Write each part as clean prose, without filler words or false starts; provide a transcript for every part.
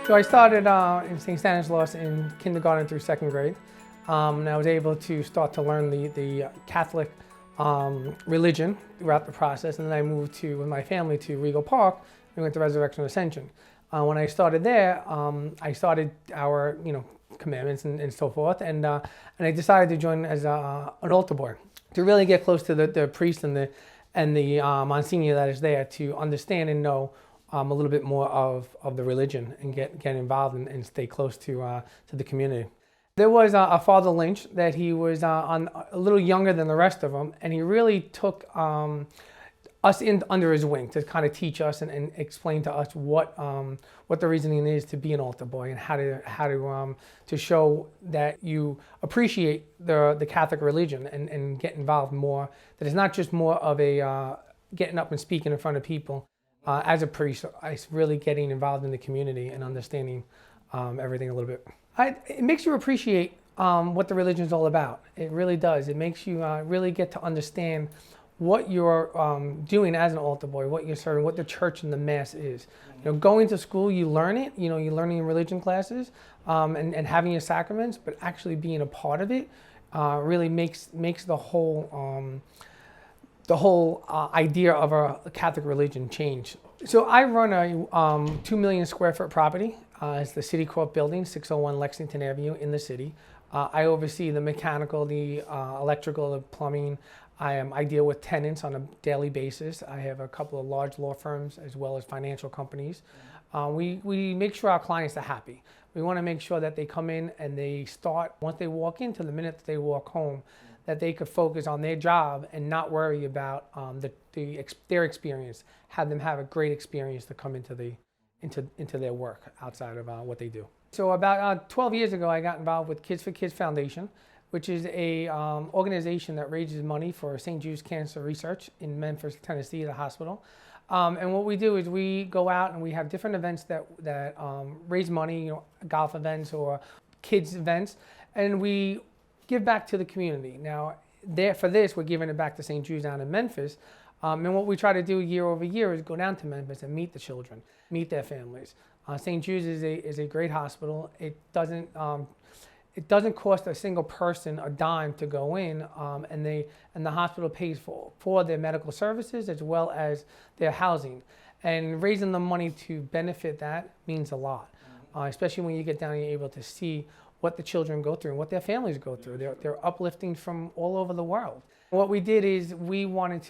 So I started in St. Stanislaus in kindergarten through second grade. And I was able to start to learn the Catholic religion throughout the process. And then I moved with my family to Regal Park. We went to Resurrection Ascension. When I started there, I started our commandments and so forth. And I decided to join as an altar boy to really get close to the priest and the Monsignor that is there to understand and know a little bit more of the religion and get involved and stay close to the community. There was a Father Lynch that he was a little younger than the rest of them, and he really took us under his wing to kind of teach us and explain to us what the reasoning is to be an altar boy and how to show that you appreciate the Catholic religion and get involved more. That it's not just more of a getting up and speaking in front of people. As a priest, it's really getting involved in the community and understanding everything a little bit. It makes you appreciate what the religion is all about. It really does. It makes you really get to understand what you're doing as an altar boy, what you're serving, what the church and the mass is. Going to school, you learn it. You're learning in religion classes and having your sacraments, but actually being a part of it really makes the whole idea of a Catholic religion change. So I run a 2 million square foot property. It's the City Court building, 601 Lexington Avenue in the city. I oversee the mechanical, the electrical, the plumbing. I deal with tenants on a daily basis. I have a couple of large law firms as well as financial companies. We make sure our clients are happy. We want to make sure that they come in and they start, once they walk in to the minute that they walk home, that they could focus on their job and not worry about their experience. Have them have a great experience to come into their work outside of what they do. So about 12 years ago, I got involved with Kids for Kids Foundation, which is a organization that raises money for St. Jude's Cancer Research in Memphis, Tennessee, the hospital. And what we do is we go out and we have different events that raise money, golf events or kids events, and we give back to the community. Now, for this, we're giving it back to St. Jude's down in Memphis. And what we try to do year over year is go down to Memphis and meet the children, meet their families. St. Jude's is a great hospital. It doesn't cost a single person a dime to go in, and the hospital pays for their medical services as well as their housing. And raising the money to benefit that means a lot, especially when you get down and you're able to see what the children go through and what their families go through. They're uplifting from all over the world. What we did is we wanted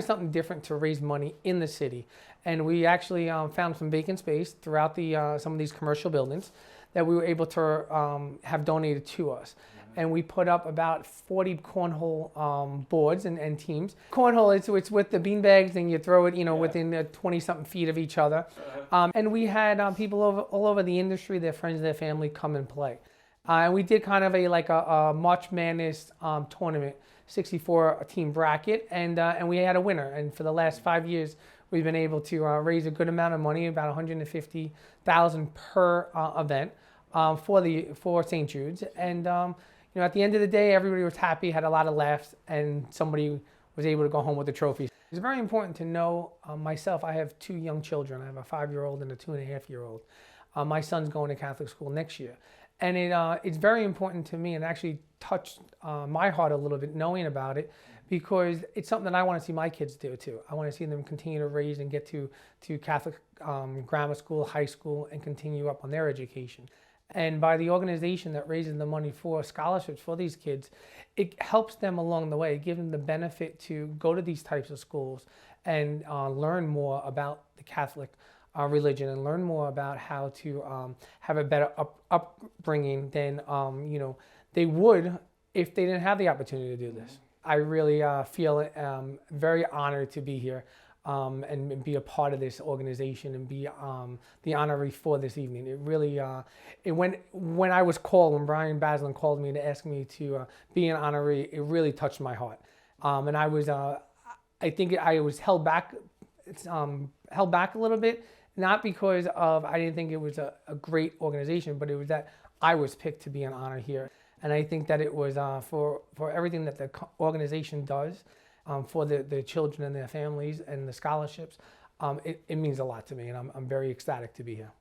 something different to raise money in the city, and we actually found some vacant space throughout some of these commercial buildings that we were able to have donated to us. And we put up about 40 cornhole boards and teams. Cornhole, it's with the beanbags and you throw it, within 20-something feet of each other. And we had people all over the industry, their friends, their family come and play. And we did kind of a March Madness tournament, 64 team bracket, and we had a winner. And for the last 5 years, we've been able to raise a good amount of money, about $150,000 per event for St. Jude's. And at the end of the day, everybody was happy, had a lot of laughs, and somebody was able to go home with a trophy. It's very important to know myself. I have 2 young children. I have a 5-year-old and a 2.5-year-old. My son's going to Catholic school next year. And it's very important to me, and actually touched my heart a little bit knowing about it, because it's something that I want to see my kids do too. I want to see them continue to raise and get to Catholic grammar school, high school, and continue up on their education. And by the organization that raises the money for scholarships for these kids, it helps them along the way, give them the benefit to go to these types of schools and learn more about the Catholic religion and learn more about how to have a better upbringing than they would if they didn't have the opportunity to do this. I really feel very honored to be here and be a part of this organization and be the honoree for this evening. It really, when I was called, when Brian Baslin called me to ask me to be an honoree, it really touched my heart. And I think I was held back a little bit, not because I didn't think it was a great organization, but it was that I was picked to be an honor here. And I think that it was for everything that the organization does for the children and their families and the scholarships, it means a lot to me, and I'm very ecstatic to be here.